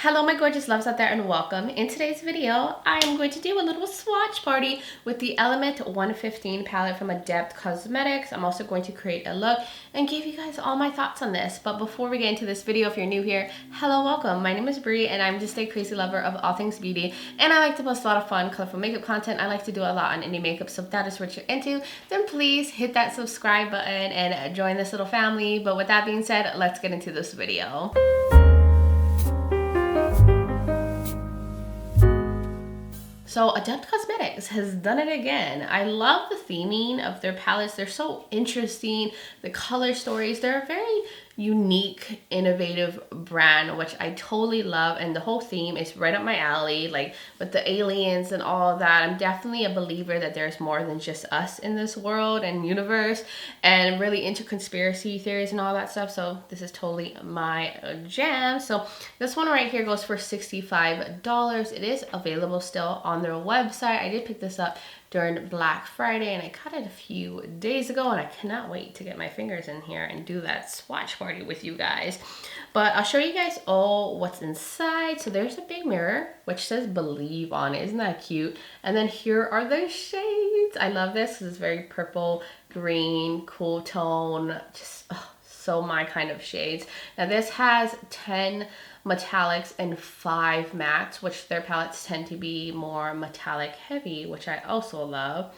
Hello my gorgeous loves out there and welcome. In today's video, I am going to do a little swatch party with the Element 115 palette from Adept Cosmetics. I'm also going to create a look and give you guys all my thoughts on this. But before we get into this video, if you're new here, hello, welcome. My name is Bri and I'm just a crazy lover of all things beauty. And I like to post a lot of fun, colorful makeup content. I like to do a lot on indie makeup. So if that is what you're into, then please hit that subscribe button and join this little family. But with that being said, let's get into this video. So Adept Cosmetics has done it again. I love the theming of their palettes. They're so interesting. The color stories, they're a very unique, innovative brand, which I totally love. And the whole theme is right up my alley, like with the aliens and all of that. I'm definitely a believer that there's more than just us in this world and universe, and really into conspiracy theories and all that stuff. So this is totally my jam. So this one right here goes for $65. It is available still on their website. I did pick this up during Black Friday and I got it a few days ago, and I cannot wait to get my fingers in here and do that swatch party with you guys. But I'll show you guys all what's inside. So there's a big mirror which says believe on it. Isn't that cute? And then here are the shades. I love this because it's very purple, green, cool tone, just so my kind of shades. Now this has 10 metallics and 5 mattes, which their palettes tend to be more metallic heavy, which I also love.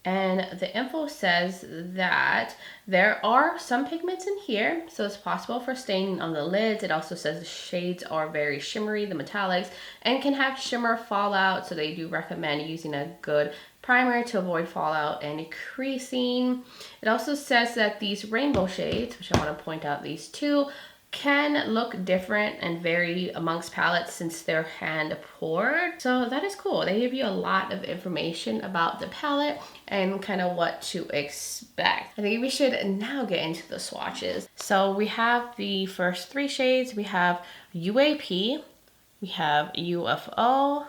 And the info says that there are some pigments in here, so it's possible for staining on the lids. It also says the shades are very shimmery, the metallics, and can have shimmer fallout, so they do recommend using a good primer to avoid fallout and creasing. It also says that these rainbow shades, which I want to point out these two, can look different and vary amongst palettes since they're hand poured. So that is cool. They give you a lot of information about the palette and kind of what to expect. I think we should now get into the swatches. So we have the first 3 shades. We have UAP, we have UFO,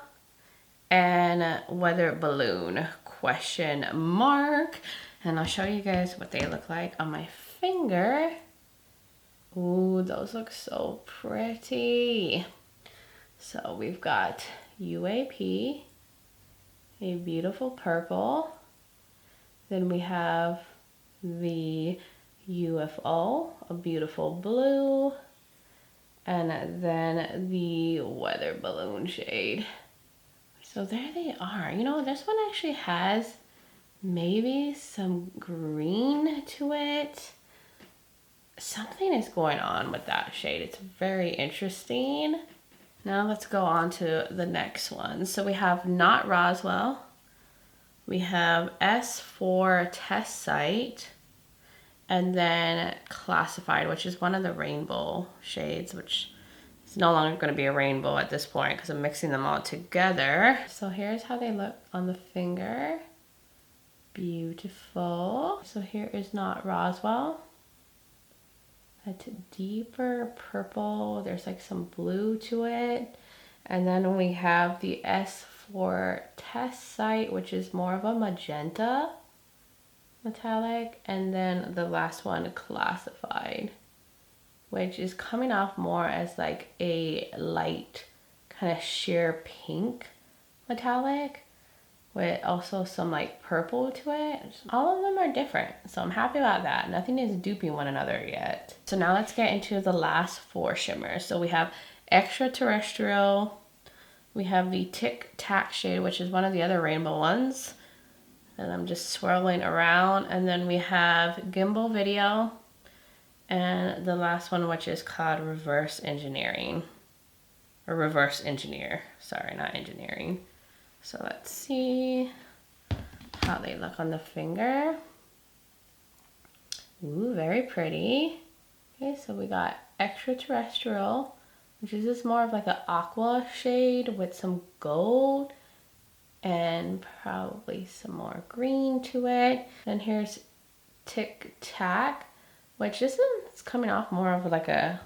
and Weather Balloon question mark. And I'll show you guys what they look like on my finger. Ooh, those look so pretty. So we've got UAP, a beautiful purple. Then we have the UFO, a beautiful blue. And then the Weather Balloon shade. So there they are. You know, this one actually has maybe some green to it. Something is going on with that shade. It's very interesting. Now let's go on to the next one. So we have Not Roswell. We have S for Test Site. And then Classified, which is one of the rainbow shades, which is no longer going to be a rainbow at this point because I'm mixing them all together. So here's how they look on the finger. Beautiful. So here is Not Roswell. That's deeper purple. There's like some blue to it. And then we have the S for Test Site, which is more of a magenta metallic. And then the last one, Classified, which is coming off more as like a light kind of sheer pink metallic with also some like purple to it. All of them are different, so I'm happy about that. Nothing is duping one another yet. So now let's get into the last 4 shimmers. So we have Extraterrestrial, we have the Tic Tac shade, which is one of the other rainbow ones, and I'm just swirling around. And then we have Gimbal Video, and the last one, which is called Reverse Engineering, or Reverse Engineer, sorry, not engineering. So let's see how they look on the finger. Ooh, very pretty. Okay, so we got Extraterrestrial, which is just more of like an aqua shade with some gold and probably some more green to it. And here's Tic Tac, which is coming off more of like a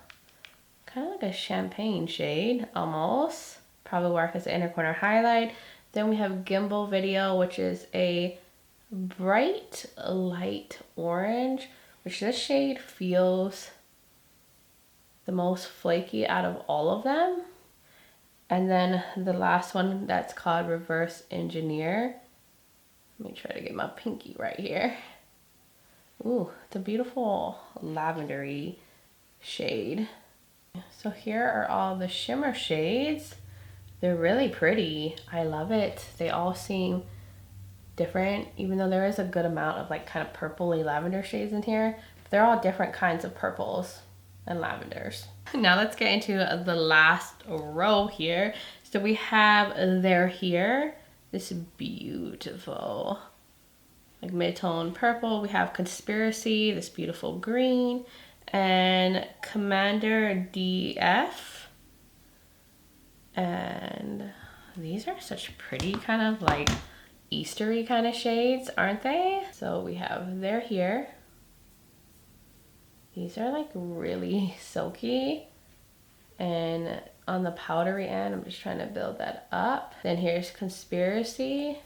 kind of like a champagne shade almost. Probably work as an inner corner highlight. Then we have Gimbal Video, which is a bright light orange, which this shade feels the most flaky out of all of them. And then the last one that's called Reverse Engineer. Let me try to get my pinky right here. Ooh, it's a beautiful lavendery shade. So here are all the shimmer shades. They're really pretty. I love it. They all seem different, even though there is a good amount of like kind of purpley lavender shades in here. They're all different kinds of purples and lavenders. Now let's get into the last row here. So we have there here, this beautiful like mid-tone purple. We have Conspiracy, this beautiful green, and Commander DF. And these are such pretty kind of like Eastery kind of shades, aren't they? So we have there here. These are like really silky, and on the powdery end, I'm just trying to build that up. Then here's Conspiracy.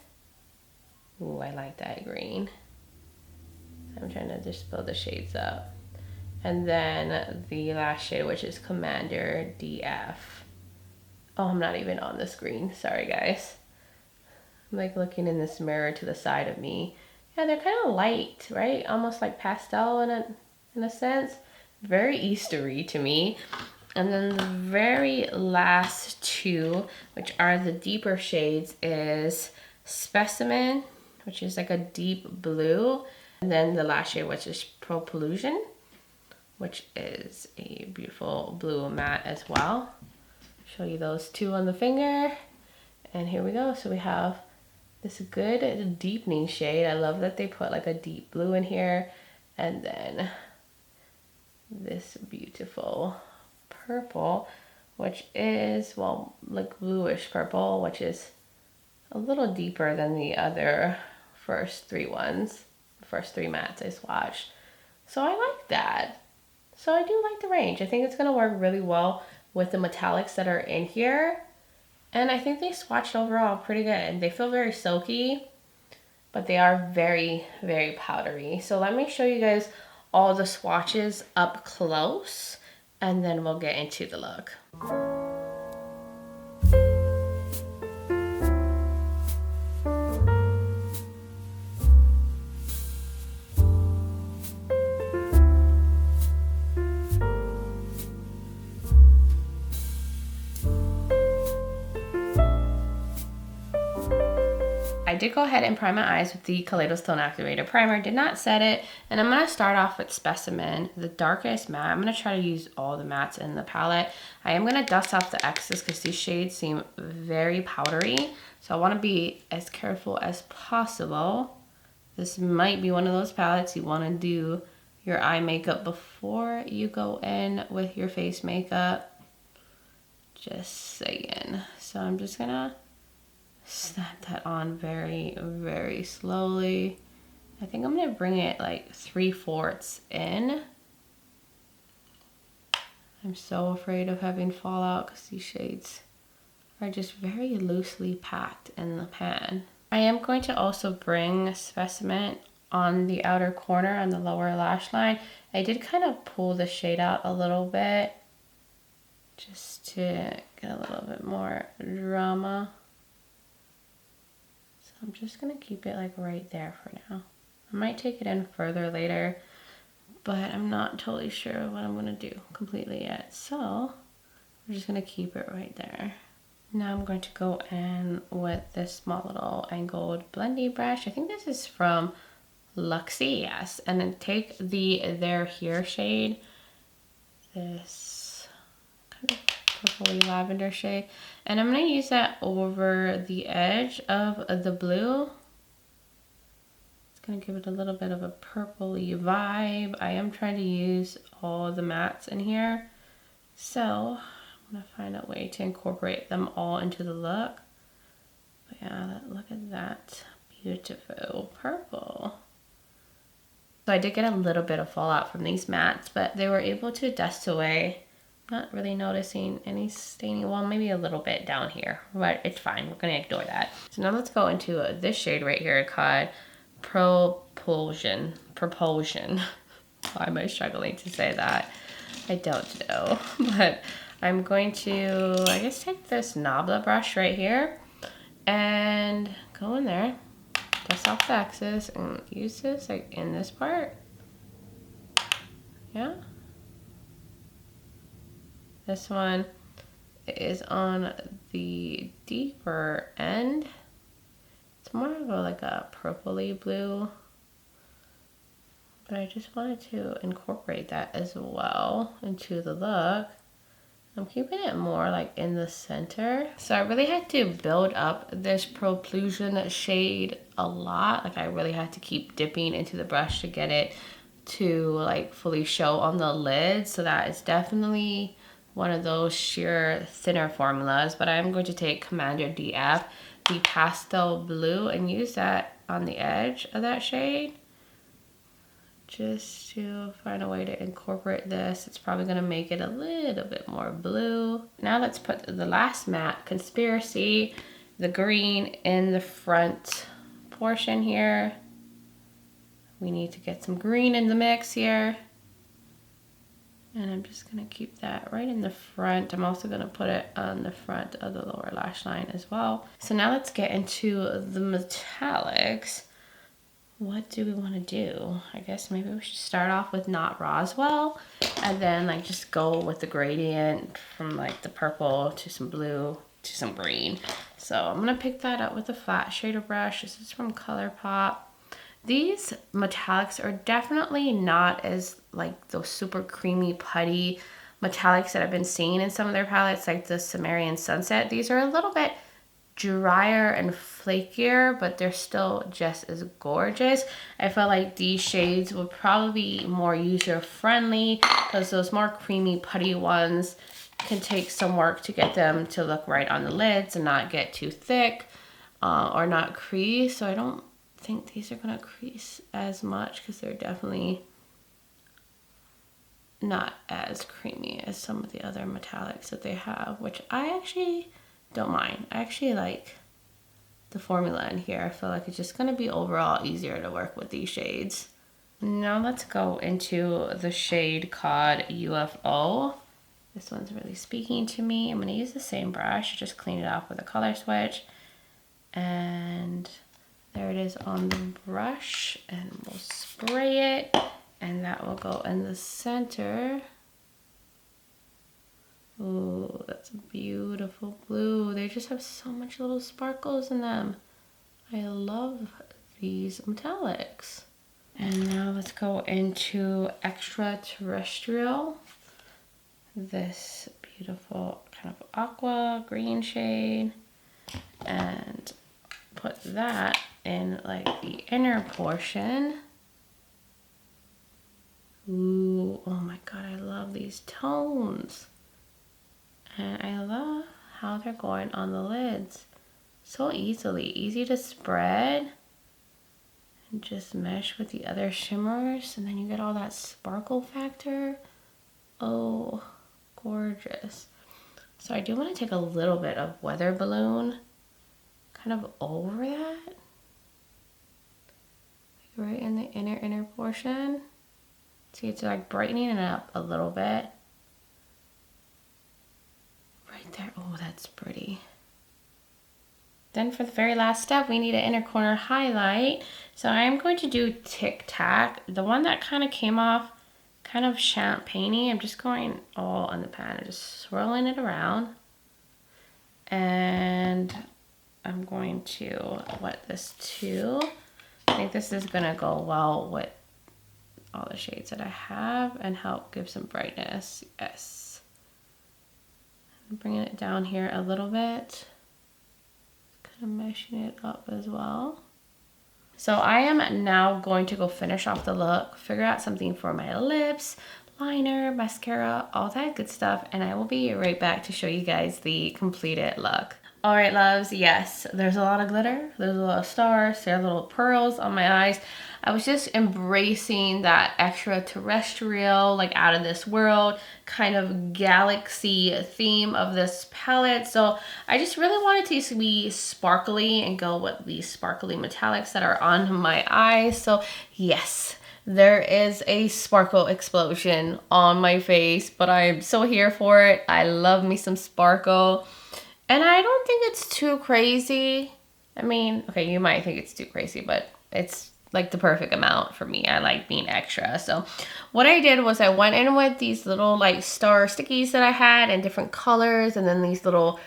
Ooh, I like that green. I'm trying to just build the shades up. And then the last shade, which is Commander DF. Oh, I'm not even on the screen. Sorry, guys. I'm like looking in this mirror to the side of me. Yeah, they're kind of light, right? Almost like pastel in a sense. Very Eastery to me. And then the very last two, which are the deeper shades, is Specimen, which is like a deep blue. And then the last shade, which is Propulsion, which is a beautiful blue matte as well. Show you those two on the finger. And here we go. So we have this good deepening shade. I love that they put like a deep blue in here. And then this beautiful purple, which is, well, like bluish purple, which is a little deeper than the other first three ones, the first three mattes I swatched. So I like that. So I do like the range. I think it's gonna work really well with the metallics that are in here. And I think they swatched overall pretty good. They feel very silky, but they are very, very powdery. So let me show you guys all the swatches up close, and then we'll get into the look. I did go ahead and prime my eyes with the Kaleidos Tone Activator Primer, did not set it, and I'm going to start off with Specimen, the darkest matte. I'm going to try to use all the mattes in the palette. I am going to dust off the excess because these shades seem very powdery, so I want to be as careful as possible. This might be one of those palettes you want to do your eye makeup before you go in with your face makeup. Just saying. So I'm just going to snap that on very, very slowly. I think I'm gonna bring it like 3/4 in. I'm so afraid of having fallout because these shades are just very loosely packed in the pan. I am going to also bring Specimen on the outer corner on the lower lash line. I did kind of pull the shade out a little bit just to get a little bit more drama. I'm just gonna keep it like right there for now. I might take it in further later, but I'm not totally sure what I'm gonna do completely yet. So we're just gonna keep it right there. Now I'm going to go in with this small little angled blendy brush. I think this is from Luxie, yes. And then take the There Here shade, this kind of purpley lavender shade, and I'm going to use that over the edge of the blue. It's going to give it a little bit of a purpley vibe. I am trying to use all the mattes in here, so I'm going to find a way to incorporate them all into the look. But yeah, look at that beautiful purple. So I did get a little bit of fallout from these mattes, but they were able to dust away. Not really noticing any staining. Well, maybe a little bit down here, but it's fine. We're gonna ignore that. So now let's go into this shade right here called Propulsion. Why am I struggling to say that? I don't know, but I'm going to, I guess, take this Nabla brush right here and go in there, dust off the excess, and use this like in this part. Yeah. This one is on the deeper end. It's more of a, like a purpley blue, but I just wanted to incorporate that as well into the look. I'm keeping it more like in the center. So I really had to build up this Proplusion shade a lot. Like I really had to keep dipping into the brush to get it to like fully show on the lid. So that is definitely one of those sheer thinner formulas. But I'm going to take Commander DF, the pastel blue, and use that on the edge of that shade, just to find a way to incorporate this. It's probably gonna make it a little bit more blue. Now let's put the last matte, Conspiracy, the green in the front portion here. We need to get some green in the mix here. And I'm just gonna keep that right in the front. I'm also gonna put it on the front of the lower lash line as well. So now let's get into the metallics. What do we want to do? I guess maybe we should start off with Not Roswell and then like just go with the gradient from like the purple to some blue to some green. So I'm gonna pick that up with a flat shader brush. This is from ColourPop. These metallics are definitely not as like those super creamy putty metallics that I've been seeing in some of their palettes, like the Sumerian Sunset. These are a little bit drier and flakier, but they're still just as gorgeous. I feel like these shades would probably be more user friendly because those more creamy putty ones can take some work to get them to look right on the lids and not get too thick or not crease. So I don't think these are gonna crease as much because they're definitely not as creamy as some of the other metallics that they have, which I actually don't mind. I actually like the formula in here. I feel like it's just gonna be overall easier to work with these shades. Now let's go into the shade called UFO. This one's really speaking to me. I'm gonna use the same brush, just clean it off with a color switch. And there it is on the brush, and we'll spray it, and that will go in the center. Ooh, that's a beautiful blue. They just have so much little sparkles in them. I love these metallics. And now let's go into Extraterrestrial. This beautiful kind of aqua green shade. And put that in like the inner portion. Ooh, oh my god, I love these tones. And I love how they're going on the lids so easily. Easy to spread and just mesh with the other shimmers, and then you get all that sparkle factor. Oh, gorgeous. So I do want to take a little bit of Weather Balloon kind of over that. Like right in the inner portion. See, it's like brightening it up a little bit. Right there. Oh, that's pretty. Then for the very last step, we need an inner corner highlight. So I'm going to do Tic Tac. The one that kind of came off kind of champagne-y. I'm just going all on the pan and just swirling it around. And I'm going to wet this too. I think this is gonna go well with all the shades that I have and help give some brightness. Yes. I'm bringing it down here a little bit. Kind of meshing it up as well. So I am now going to go finish off the look, figure out something for my lips, liner, mascara, all that good stuff, and I will be right back to show you guys the completed look. All right, loves, yes, there's a lot of glitter, there's a lot of stars, there are little pearls on my eyes. I was just embracing that extraterrestrial, like out of this world, kind of galaxy theme of this palette. So I just really wanted to be sparkly and go with these sparkly metallics that are on my eyes. So yes, there is a sparkle explosion on my face, but I'm so here for it. I love me some sparkle. And I don't think it's too crazy. I mean, okay, you might think it's too crazy, but it's like the perfect amount for me. I like being extra. So what I did was I went in with these little like star stickies that I had in different colors, and then these little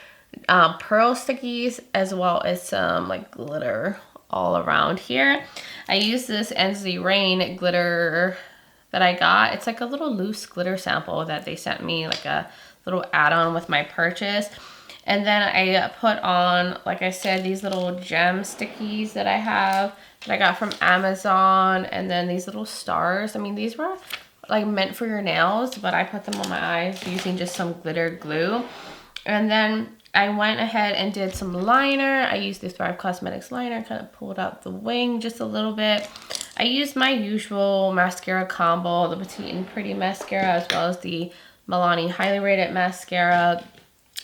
pearl stickies, as well as some like glitter all around here. I used this Ensley Rain glitter that I got. It's like a little loose glitter sample that they sent me, like a little add-on with my purchase. And then I put on, like I said, these little gem stickies that I have that I got from Amazon, and then these little stars. I mean, these were like meant for your nails, but I put them on my eyes using just some glitter glue. And then I went ahead and did some liner. I used this Adept Cosmetics liner, kind of pulled out the wing just a little bit. I used my usual mascara combo, the Petite and Pretty mascara, as well as the Milani Highly Rated mascara.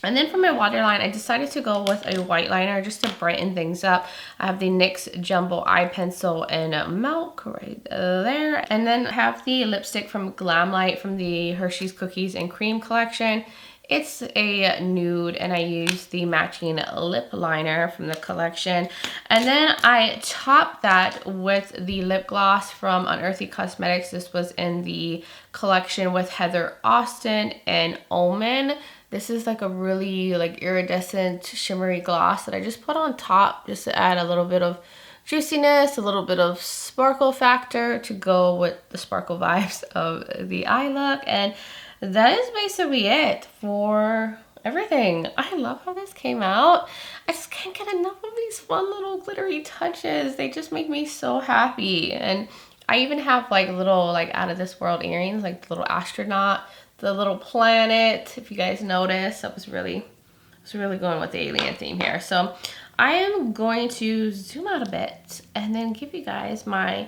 And then for my waterline, I decided to go with a white liner just to brighten things up. I have the NYX Jumbo Eye Pencil in Milk right there. And then I have the lipstick from Glamlight from the Hershey's Cookies and Cream collection. It's a nude, and I used the matching lip liner from the collection. And then I topped that with the lip gloss from Unearthly Cosmetics. This was in the collection with Heather Austin and Omen. This is like a really like iridescent shimmery gloss that I just put on top just to add a little bit of juiciness, a little bit of sparkle factor to go with the sparkle vibes of the eye look. And that is basically it for everything. I love how this came out. I just can't get enough of these fun little glittery touches. They just make me so happy. And I even have like little like out of this world earrings, like the little astronaut, the little planet. If you guys notice, I was really going with the alien theme here. So I am going to zoom out a bit and then give you guys my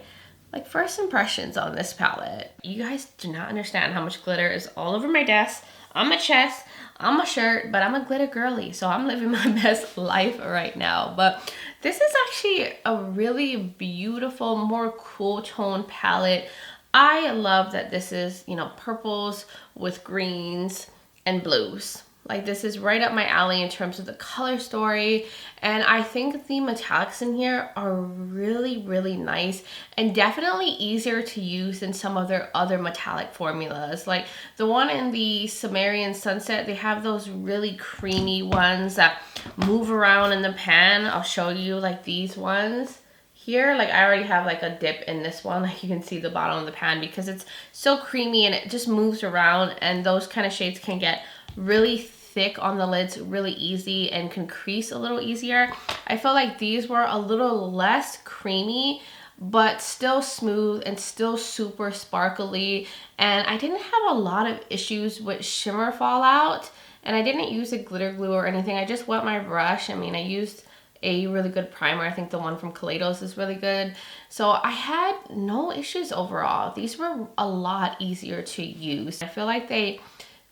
like first impressions on this palette. You guys do not understand how much glitter is all over my desk, on my chest, on my shirt, but I'm a glitter girly, so I'm living my best life right now. But this is actually a really beautiful, more cool tone palette. I love that this is, you know, purples with greens and blues. Like, this is right up my alley in terms of the color story. And I think the metallics in here are really, really nice and definitely easier to use than some of their other metallic formulas. Like the one in the Sumerian Sunset, they have those really creamy ones that move around in the pan. I'll show you like these ones. Here, like I already have like a dip in this one, like you can see the bottom of the pan because it's so creamy and it just moves around, and those kind of shades can get really thick on the lids really easy and can crease a little easier. I felt like these were a little less creamy but still smooth and still super sparkly, and I didn't have a lot of issues with shimmer fallout, and I didn't use a glitter glue or anything. I just wet my brush. I mean, I used a really good primer. I think the one from Kaleidos is really good. So I had no issues overall. These were a lot easier to use. I feel like they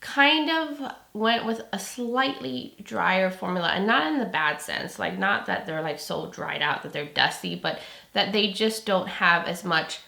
kind of went with a slightly drier formula, and not in the bad sense, like not that they're like so dried out that they're dusty, but that they just don't have as much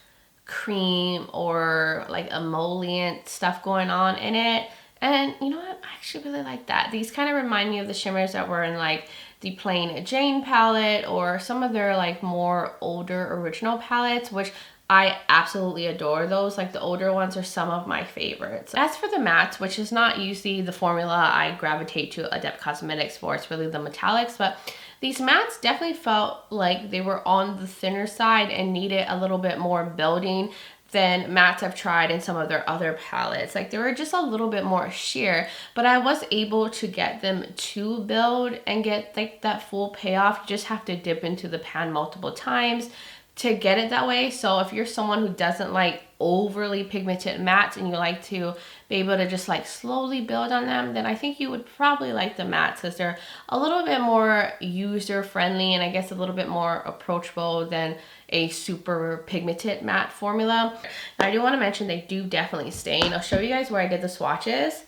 cream or like emollient stuff going on in it. And you know what? I actually really like that. These kind of remind me of the shimmers that were in like the Plain Jane palette or some of their like more older original palettes, which I absolutely adore those. Like the older ones are some of my favorites. As for the mattes, which is not usually the formula I gravitate to Adept Cosmetics for, it's really the metallics, but these mattes definitely felt like they were on the thinner side and needed a little bit more building than mattes I've tried in some of their other palettes. Like they were just a little bit more sheer, but I was able to get them to build and get like that full payoff. You just have to dip into the pan multiple times to get it that way. So if you're someone who doesn't like overly pigmented mattes and you like to be able to just like slowly build on them, then I think you would probably like the mattes because they're a little bit more user friendly and I guess a little bit more approachable than a super pigmented matte formula. Now I do want to mention they do definitely stain. I'll show you guys where I did the swatches.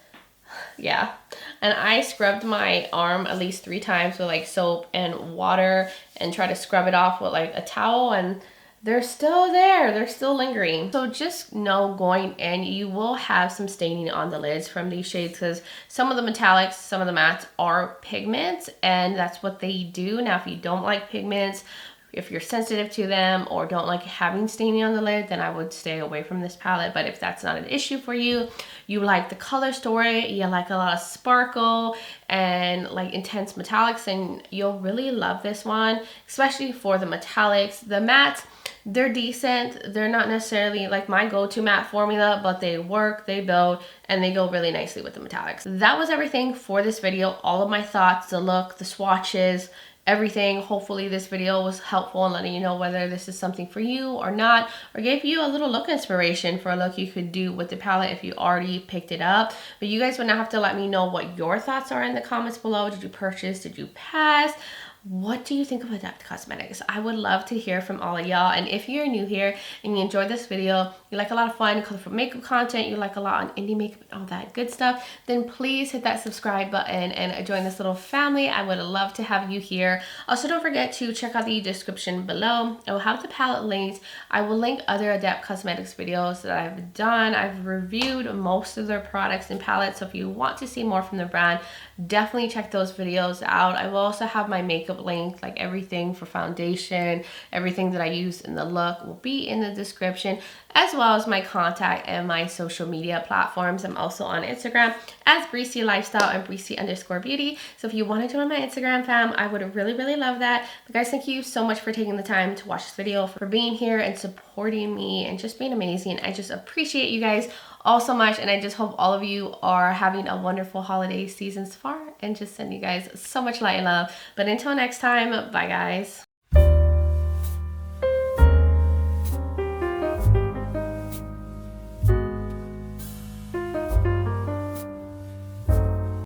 Yeah, and I scrubbed my arm at least 3 times with like soap and water and try to scrub it off with like a towel, and they're still there. They're still lingering. So just know going in, you will have some staining on the lids from these shades because some of the metallics, some of the mattes are pigments, and that's what they do. Now, if you don't like pigments, if you're sensitive to them or don't like having staining on the lid, then I would stay away from this palette. But if that's not an issue for you, you like the color story, you like a lot of sparkle and like intense metallics, then you'll really love this one, especially for the metallics. The mattes, they're decent. They're not necessarily like my go-to matte formula, but they work, they build, and they go really nicely with the metallics. That was everything for this video. All of my thoughts, the look, the swatches, everything. Hopefully this video was helpful in letting you know whether this is something for you or not, or gave you a little look inspiration for a look you could do with the palette if you already picked it up. But you guys would now have to let me know what your thoughts are in the comments below. Did you purchase? Did you pass? What do you think of Adept Cosmetics? I would love to hear from all of y'all. And if you're new here and you enjoyed this video, you like a lot of fun, colorful makeup content, you like a lot on indie makeup and all that good stuff, then please hit that subscribe button and join this little family. I would love to have you here. Also, don't forget to check out the description below. I will have the palette linked. I will link other Adept Cosmetics videos that I've done. I've reviewed most of their products and palettes, so if you want to see more from the brand, definitely check those videos out. I will also have my makeup link, like everything for foundation, everything that I use in the look will be in the description, as well as my contact and my social media platforms. I'm also on Instagram as Breezy Lifestyle and Breezy_beauty. So if you want to join my Instagram fam, I would really love that. But guys, thank you so much for taking the time to watch this video, for being here and supporting me and just being amazing. I just appreciate you guys all so much, and I just hope all of you are having a wonderful holiday season so far, and just send you guys so much light and love. But until next time, bye guys.